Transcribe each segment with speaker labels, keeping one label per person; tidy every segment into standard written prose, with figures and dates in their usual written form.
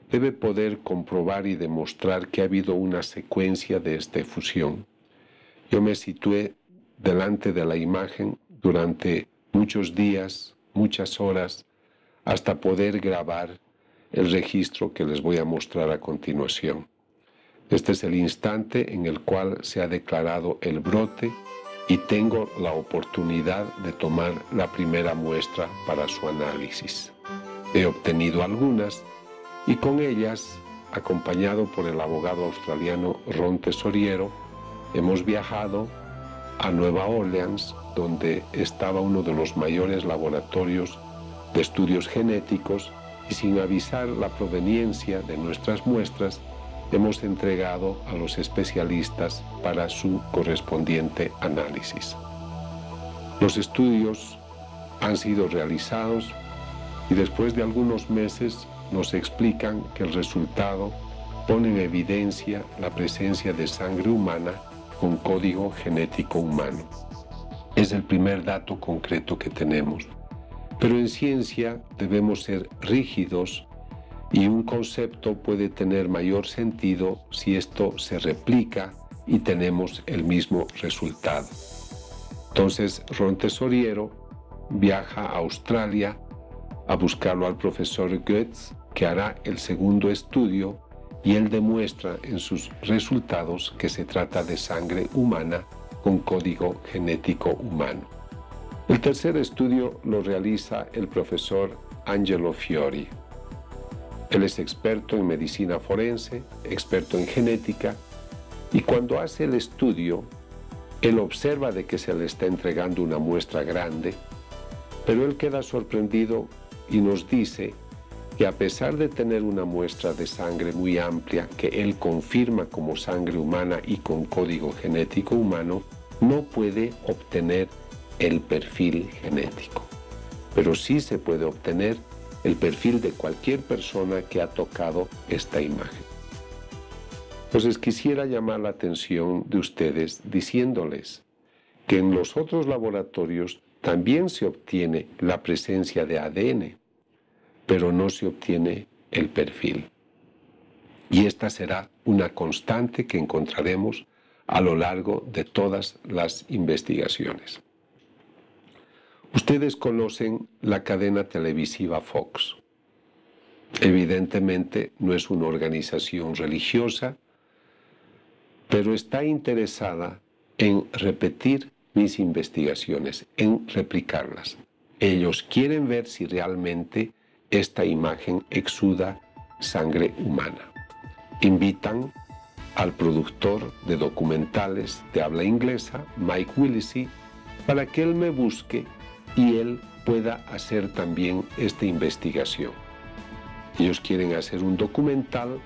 Speaker 1: debe poder comprobar y demostrar que ha habido una secuencia de esta efusión. Yo me situé delante de la imagen durante muchos días, muchas horas, hasta poder grabar el registro que les voy a mostrar a continuación. Este es el instante en el cual se ha declarado el brote y tengo la oportunidad de tomar la primera muestra para su análisis. He obtenido algunas y con ellas, acompañado por el abogado australiano Ron Tesoriero, hemos viajado a Nueva Orleans, donde estaba uno de los mayores laboratorios de estudios genéticos, y sin avisar la proveniencia de nuestras muestras, hemos entregado a los especialistas para su correspondiente análisis. Los estudios han sido realizados y después de algunos meses nos explican que el resultado pone en evidencia la presencia de sangre humana con código genético humano. Es el primer dato concreto que tenemos. Pero en ciencia debemos ser rígidos y un concepto puede tener mayor sentido si esto se replica y tenemos el mismo resultado. Entonces, Ron Tesoriero viaja a Australia a buscarlo al profesor Goetz, que hará el segundo estudio, y él demuestra en sus resultados que se trata de sangre humana con código genético humano. El tercer estudio lo realiza el profesor Angelo Fiori. Él es experto en medicina forense, experto en genética, y cuando hace el estudio, él observa de que se le está entregando una muestra grande, pero él queda sorprendido y nos dice que a pesar de tener una muestra de sangre muy amplia, que él confirma como sangre humana y con código genético humano, no puede obtener el perfil genético. Pero sí se puede obtener el perfil de cualquier persona que ha tocado esta imagen. Entonces quisiera llamar la atención de ustedes diciéndoles que en los otros laboratorios también se obtiene la presencia de ADN, pero no se obtiene el perfil. Y esta será una constante que encontraremos a lo largo de todas las investigaciones. Ustedes conocen la cadena televisiva Fox. Evidentemente no es una organización religiosa, pero está interesada en repetir mis investigaciones, en replicarlas. Ellos quieren ver si realmente esta imagen exuda sangre humana. Invitan al productor de documentales de habla inglesa, Mike Willesee, para que él me busque y él pueda hacer también esta investigación. Ellos quieren hacer un documental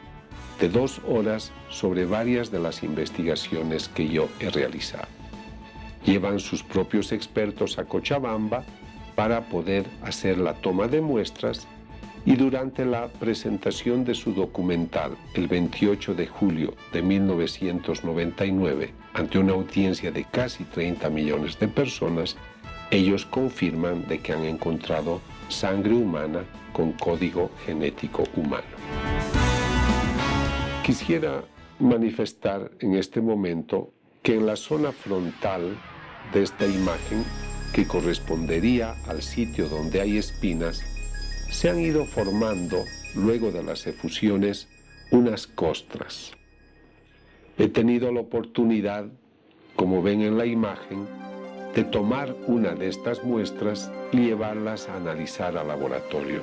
Speaker 1: de 2 horas sobre varias de las investigaciones que yo he realizado. Llevan sus propios expertos a Cochabamba para poder hacer la toma de muestras, y durante la presentación de su documental el 28 de julio de 1999 ante una audiencia de casi 30 millones de personas, ellos confirman de que han encontrado sangre humana con código genético humano. Quisiera manifestar en este momento que en la zona frontal de esta imagen, que correspondería al sitio donde hay espinas, se han ido formando, luego de las efusiones, unas costras. He tenido la oportunidad, como ven en la imagen, de tomar una de estas muestras y llevarlas a analizar al laboratorio.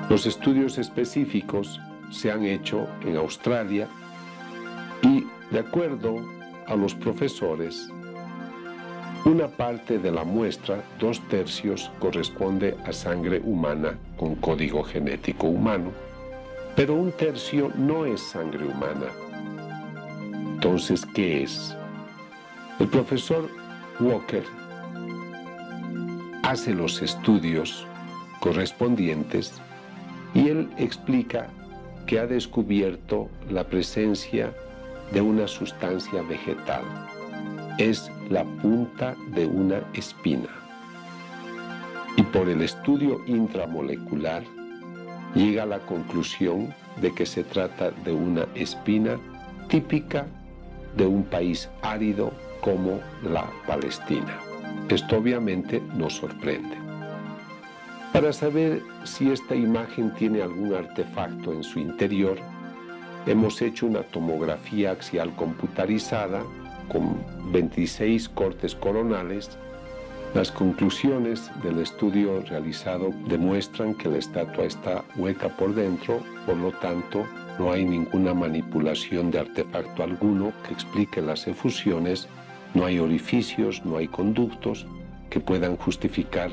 Speaker 1: Los estudios específicos se han hecho en Australia y, de acuerdo a los profesores, una parte de la muestra, 2/3, corresponde a sangre humana con código genético humano, pero 1/3 no es sangre humana. Entonces, ¿qué es? El profesor Walker hace los estudios correspondientes y él explica que ha descubierto la presencia de una sustancia vegetal. Es la punta de una espina. Y por el estudio intramolecular, llega a la conclusión de que se trata de una espina típica de un país árido como la Palestina. Esto obviamente nos sorprende. Para saber si esta imagen tiene algún artefacto en su interior, hemos hecho una tomografía axial computarizada con 26 cortes coronales. Las conclusiones del estudio realizado demuestran que la estatua está hueca por dentro, por lo tanto, no hay ninguna manipulación de artefacto alguno que explique las efusiones, no hay orificios, no hay conductos que puedan justificar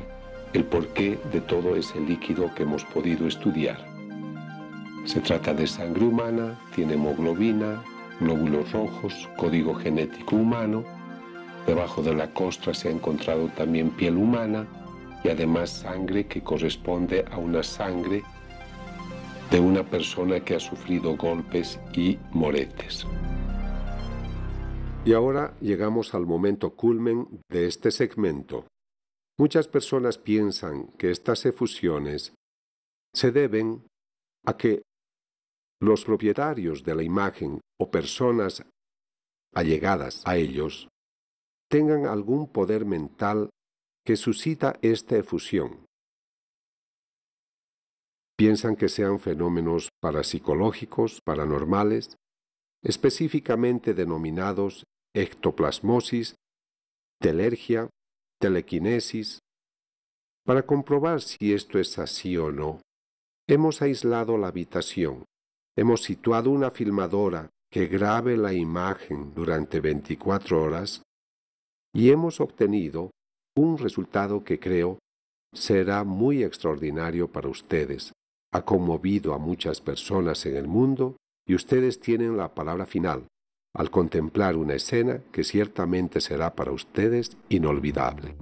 Speaker 1: el porqué de todo ese líquido que hemos podido estudiar. Se trata de sangre humana, tiene hemoglobina, glóbulos rojos, código genético humano. Debajo de la costra se ha encontrado también piel humana y además sangre que corresponde a una sangre de una persona que ha sufrido golpes y moretes. Y ahora llegamos al momento culmen de este segmento. Muchas personas piensan que estas efusiones se deben a que los propietarios de la imagen o personas allegadas a ellos tengan algún poder mental que suscita esta efusión. Piensan que sean fenómenos parapsicológicos, paranormales, específicamente denominados ectoplasmosis, telergia, telequinesis. Para comprobar si esto es así o no, hemos aislado la habitación, hemos situado una filmadora que grabe la imagen durante 24 horas y hemos obtenido un resultado que creo será muy extraordinario para ustedes. Ha conmovido a muchas personas en el mundo y ustedes tienen la palabra final al contemplar una escena que ciertamente será para ustedes inolvidable.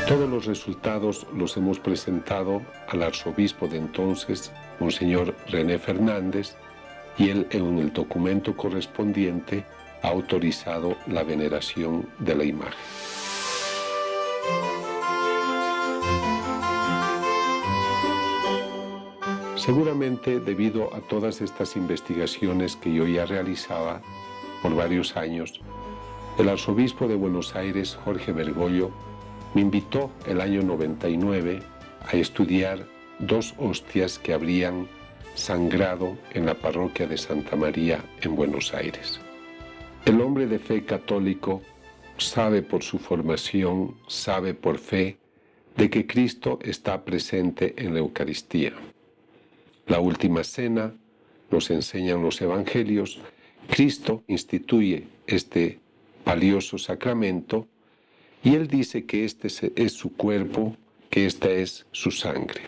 Speaker 1: Todos los resultados los hemos presentado al arzobispo de entonces, Monseñor René Fernández, y él en el documento correspondiente ha autorizado la veneración de la imagen. Seguramente debido a todas estas investigaciones que yo ya realizaba por varios años, el arzobispo de Buenos Aires, Jorge Bergoglio, me invitó el año 99 a estudiar 2 hostias que habrían sangrado en la parroquia de Santa María en Buenos Aires. El hombre de fe católico sabe por su formación, sabe por fe, de que Cristo está presente en la Eucaristía. La última cena, nos enseñan los evangelios, Cristo instituye este valioso sacramento y Él dice que este es su cuerpo, que esta es su sangre.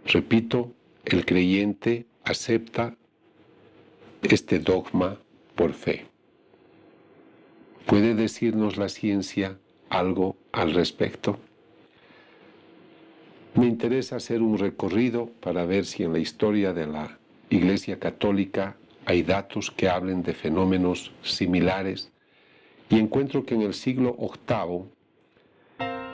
Speaker 1: Repito, el creyente acepta este dogma por fe. ¿Puede decirnos la ciencia algo al respecto? Me interesa hacer un recorrido para ver si en la historia de la Iglesia Católica hay datos que hablen de fenómenos similares y encuentro que en el siglo VIII,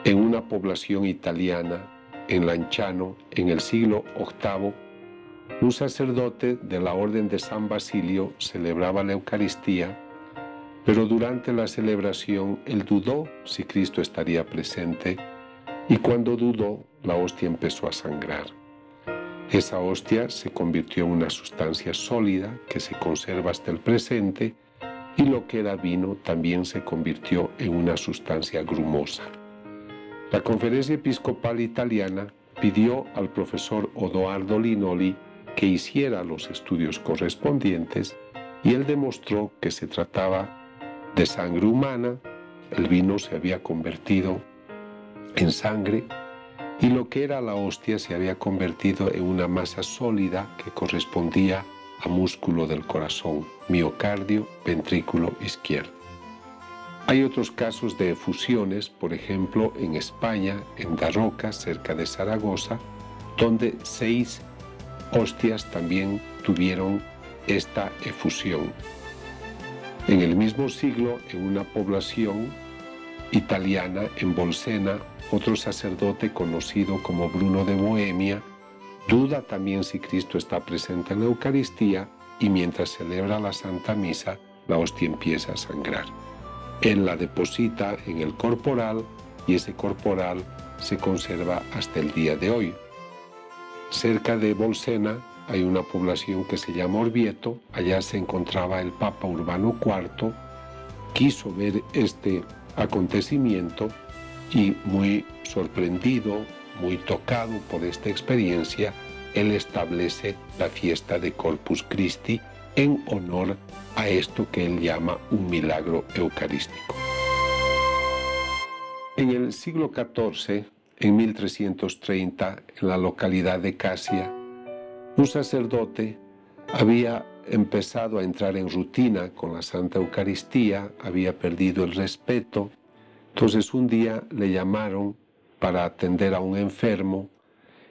Speaker 1: en una población italiana, en Lanciano, en el siglo VIII, un sacerdote de la Orden de San Basilio celebraba la Eucaristía, pero durante la celebración él dudó si Cristo estaría presente y cuando dudó, la hostia empezó a sangrar. Esa hostia se convirtió en una sustancia sólida que se conserva hasta el presente y lo que era vino también se convirtió en una sustancia grumosa. La Conferencia Episcopal Italiana pidió al profesor Odoardo Linoli que hiciera los estudios correspondientes y él demostró que se trataba de sangre humana, el vino se había convertido en sangre y lo que era la hostia se había convertido en una masa sólida que correspondía a músculo del corazón, miocardio, ventrículo izquierdo. Hay otros casos de efusiones, por ejemplo, en España, en Daroca, cerca de Zaragoza, donde 6 hostias también tuvieron esta efusión. En el mismo siglo, en una población italiana, en Bolsena, otro sacerdote conocido como Bruno de Bohemia duda también si Cristo está presente en la Eucaristía y mientras celebra la Santa Misa, la hostia empieza a sangrar. Él la deposita en el corporal y ese corporal se conserva hasta el día de hoy. Cerca de Bolsena hay una población que se llama Orvieto, allá se encontraba el Papa Urbano IV, quiso ver este acontecimiento y muy sorprendido, muy tocado por esta experiencia, él establece la fiesta de Corpus Christi en honor a esto que él llama un milagro eucarístico. En el siglo XIV, en 1330, en la localidad de Casia, un sacerdote había empezado a entrar en rutina con la Santa Eucaristía, había perdido el respeto. Entonces un día le llamaron para atender a un enfermo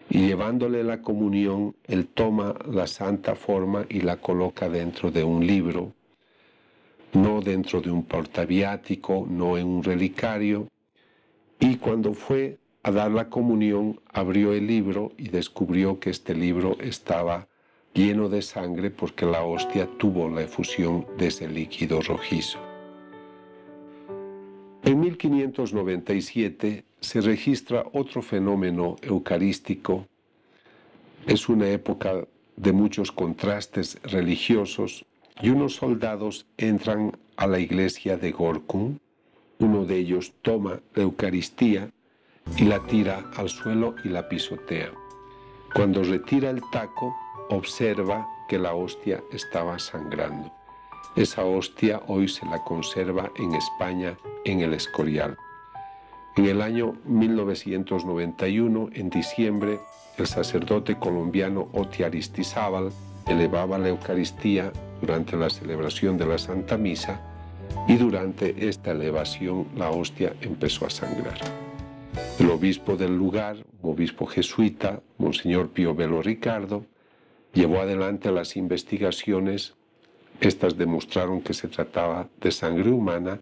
Speaker 1: y llevándole la comunión, él toma la santa forma y la coloca dentro de un libro, no dentro de un portaviático, no en un relicario, y cuando fue a dar la comunión, abrió el libro y descubrió que este libro estaba lleno de sangre porque la hostia tuvo la efusión de ese líquido rojizo. En 1597 se registra otro fenómeno eucarístico. Es una época de muchos contrastes religiosos y unos soldados entran a la iglesia de Gorkum. Uno de ellos toma la Eucaristía y la tira al suelo y la pisotea. Cuando retira el taco, observa que la hostia estaba sangrando. Esa hostia hoy se la conserva en España, en el Escorial. En el año 1991, en diciembre, el sacerdote colombiano Oti Aristizábal elevaba la Eucaristía durante la celebración de la Santa Misa y durante esta elevación la hostia empezó a sangrar. El obispo del lugar, un obispo jesuita, Monseñor Pío Velo Ricardo, llevó adelante las investigaciones. Estas demostraron que se trataba de sangre humana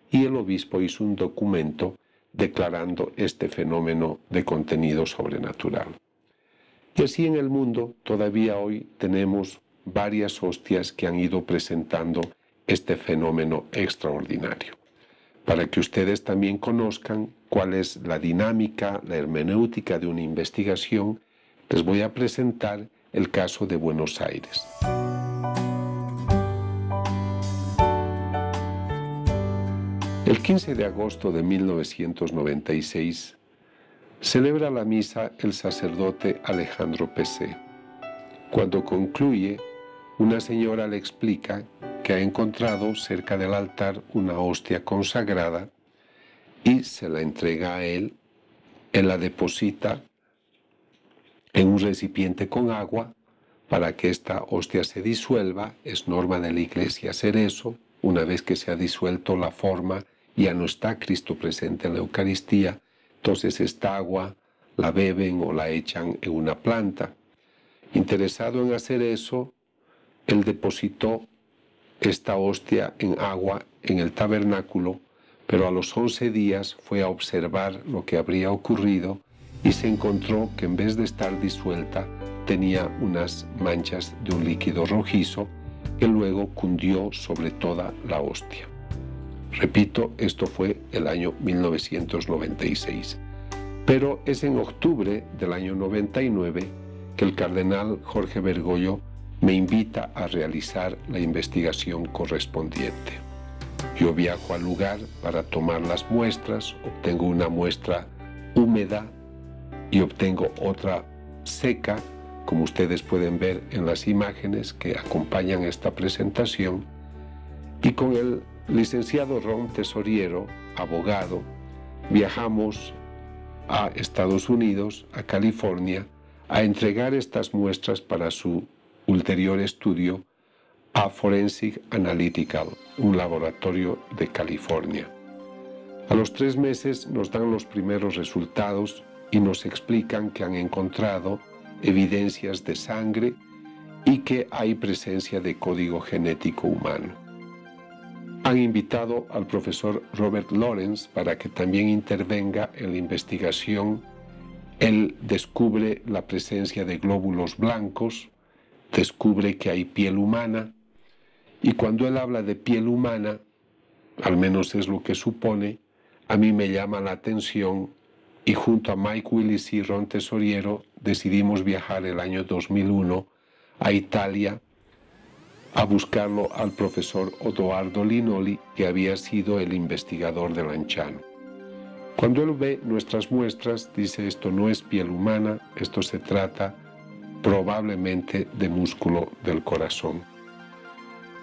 Speaker 1: y el obispo hizo un documento declarando este fenómeno de contenido sobrenatural. Y así en el mundo todavía hoy tenemos varias hostias que han ido presentando este fenómeno extraordinario. Para que ustedes también conozcan cuál es la dinámica, la hermenéutica de una investigación, les voy a presentar el caso de Buenos Aires. El 15 de agosto de 1996 celebra la misa el sacerdote Alejandro Pesé. Cuando concluye, una señora le explica que ha encontrado cerca del altar una hostia consagrada y se la entrega a él. Él la deposita en un recipiente con agua para que esta hostia se disuelva. Es norma de la Iglesia hacer eso. Una vez que se ha disuelto la forma, ya no está Cristo presente en la Eucaristía, entonces esta agua la beben o la echan en una planta. Interesado en hacer eso, él depositó esta hostia en agua en el tabernáculo, pero a los 11 días fue a observar lo que habría ocurrido y se encontró que en vez de estar disuelta tenía unas manchas de un líquido rojizo que luego cundió sobre toda la hostia. Repito, esto fue el año 1996. Pero es en octubre del año 99 que el cardenal Jorge Bergoglio me invita a realizar la investigación correspondiente. Yo viajo al lugar para tomar las muestras, obtengo una muestra húmeda y obtengo otra seca, como ustedes pueden ver en las imágenes que acompañan esta presentación, y con el licenciado Ron Tesoriero, abogado, viajamos a Estados Unidos, a California, a entregar estas muestras para su ulterior estudio a Forensic Analytical, un laboratorio de California. A los 3 meses nos dan los primeros resultados y nos explican que han encontrado evidencias de sangre y que hay presencia de código genético humano. Han invitado al profesor Robert Lawrence para que también intervenga en la investigación. Él descubre la presencia de glóbulos blancos, descubre que hay piel humana, y cuando él habla de piel humana, al menos es lo que supone, a mí me llama la atención, y junto a Mike Willis y Ron Tesoriero decidimos viajar el año 2001 a Italia a buscarlo al profesor Odoardo Linoli, que había sido el investigador de Lanciano. Cuando él ve nuestras muestras, dice: esto no es piel humana, esto se trata probablemente de músculo del corazón.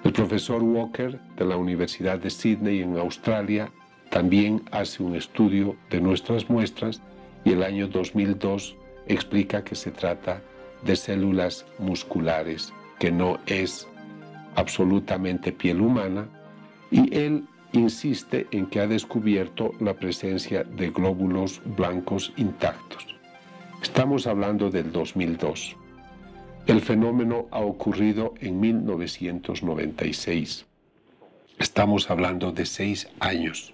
Speaker 1: El profesor Walker de la Universidad de Sydney en Australia también hace un estudio de nuestras muestras y el año 2002 explica que se trata de células musculares, que no es absolutamente piel humana, y él insiste en que ha descubierto la presencia de glóbulos blancos intactos. Estamos hablando del 2002. El fenómeno ha ocurrido en 1996. Estamos hablando de 6 años.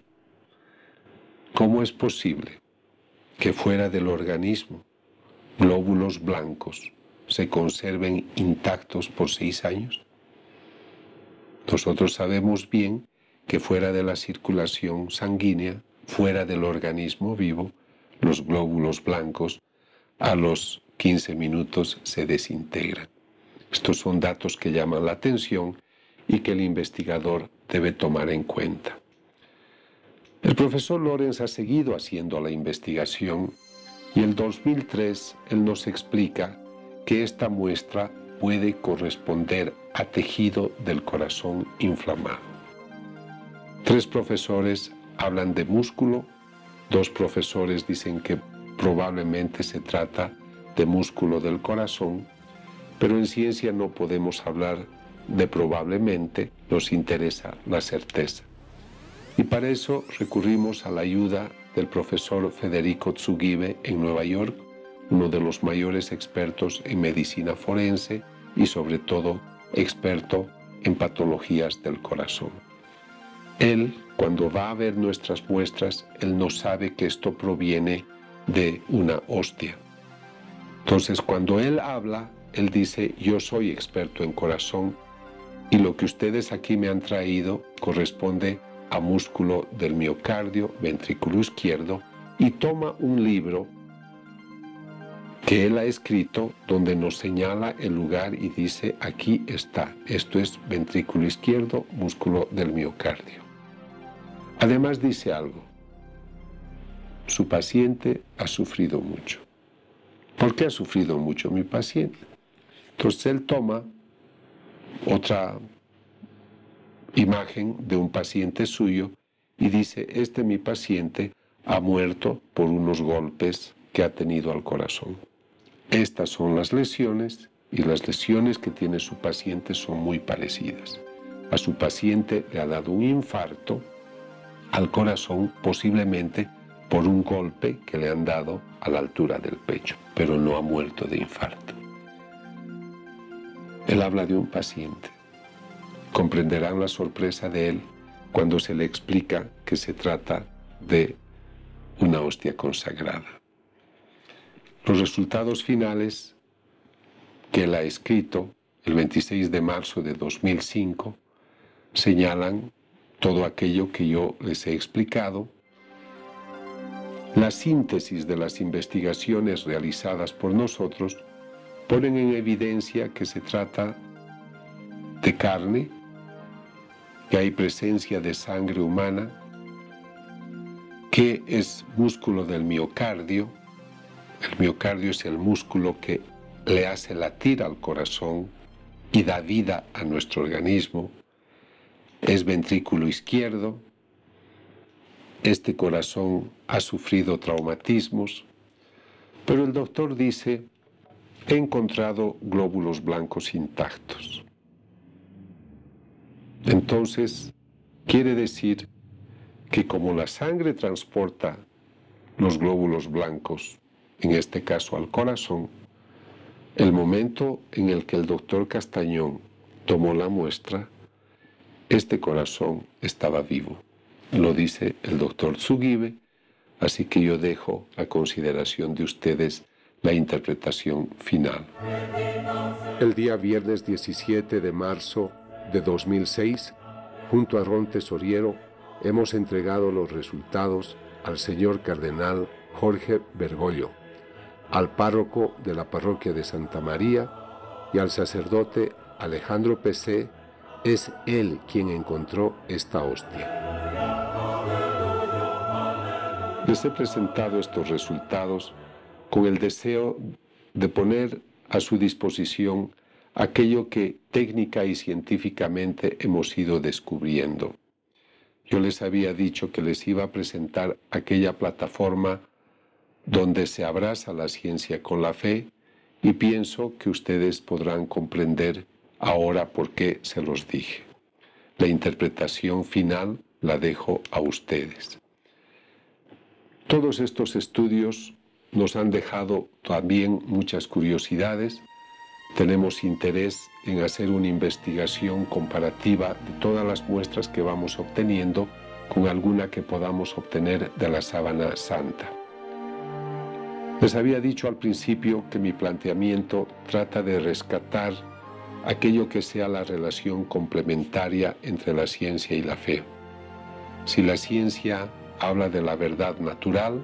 Speaker 1: ¿Cómo es posible que fuera del organismo glóbulos blancos se conserven intactos por 6 años? Nosotros sabemos bien que fuera de la circulación sanguínea, fuera del organismo vivo, los glóbulos blancos a los 15 minutos se desintegran. Estos son datos que llaman la atención y que el investigador debe tomar en cuenta. El profesor Lawrence ha seguido haciendo la investigación y en 2003 él nos explica que esta muestra puede corresponder a tejido del corazón inflamado. 3 profesores hablan de músculo, 2 profesores dicen que probablemente se trata de músculo del corazón, pero en ciencia no podemos hablar de probablemente, nos interesa la certeza. Y para eso recurrimos a la ayuda del profesor Federico Tsugibe en Nueva York, uno de los mayores expertos en medicina forense y sobre todo experto en patologías del corazón. Él, cuando va a ver nuestras muestras, él no sabe que esto proviene de una hostia. Entonces, cuando él habla, él dice: yo soy experto en corazón y lo que ustedes aquí me han traído corresponde a músculo del miocardio, ventrículo izquierdo, y toma un libro que él ha escrito donde nos señala el lugar y dice: aquí está, esto es ventrículo izquierdo, músculo del miocardio. Además dice algo: su paciente ha sufrido mucho. ¿Por qué ha sufrido mucho mi paciente? Entonces él toma otra imagen de un paciente suyo y dice: mi paciente ha muerto por unos golpes que ha tenido al corazón. Estas son las lesiones, y las lesiones que tiene su paciente son muy parecidas. A su paciente le ha dado un infarto al corazón, posiblemente por un golpe que le han dado a la altura del pecho, pero no ha muerto de infarto. Él habla de un paciente. Comprenderán la sorpresa de él cuando se le explica que se trata de una hostia consagrada. Los resultados finales que él ha escrito el 26 de marzo de 2005 señalan todo aquello que yo les he explicado. La síntesis de las investigaciones realizadas por nosotros ponen en evidencia que se trata de carne, que hay presencia de sangre humana, que es músculo del miocardio. El miocardio es el músculo que le hace latir al corazón y da vida a nuestro organismo. Es ventrículo izquierdo, este corazón ha sufrido traumatismos, pero el doctor dice, he encontrado glóbulos blancos intactos. Entonces, quiere decir que como la sangre transporta los glóbulos blancos, en este caso al corazón, el momento en el que el doctor Castañón tomó la muestra, este corazón estaba vivo. Lo dice el doctor Zugibe, así que yo dejo a consideración de ustedes la interpretación final. El día viernes 17 de marzo de 2006, junto a Ron Tesoriero, hemos entregado los resultados al señor cardenal Jorge Bergoglio, al párroco de la parroquia de Santa María y al sacerdote Alejandro Pesé. Es él quien encontró esta hostia. Les he presentado estos resultados con el deseo de poner a su disposición aquello que técnica y científicamente hemos ido descubriendo. Yo les había dicho que les iba a presentar aquella plataforma donde se abraza la ciencia con la fe, y pienso que ustedes podrán comprender ahora por qué se los dije. La interpretación final la dejo a ustedes. Todos estos estudios nos han dejado también muchas curiosidades. Tenemos interés en hacer una investigación comparativa de todas las muestras que vamos obteniendo con alguna que podamos obtener de la sábana santa. Les había dicho al principio que mi planteamiento trata de rescatar aquello que sea la relación complementaria entre la ciencia y la fe. Si la ciencia habla de la verdad natural,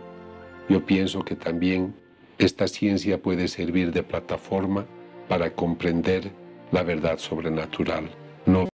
Speaker 1: yo pienso que también esta ciencia puede servir de plataforma para comprender la verdad sobrenatural.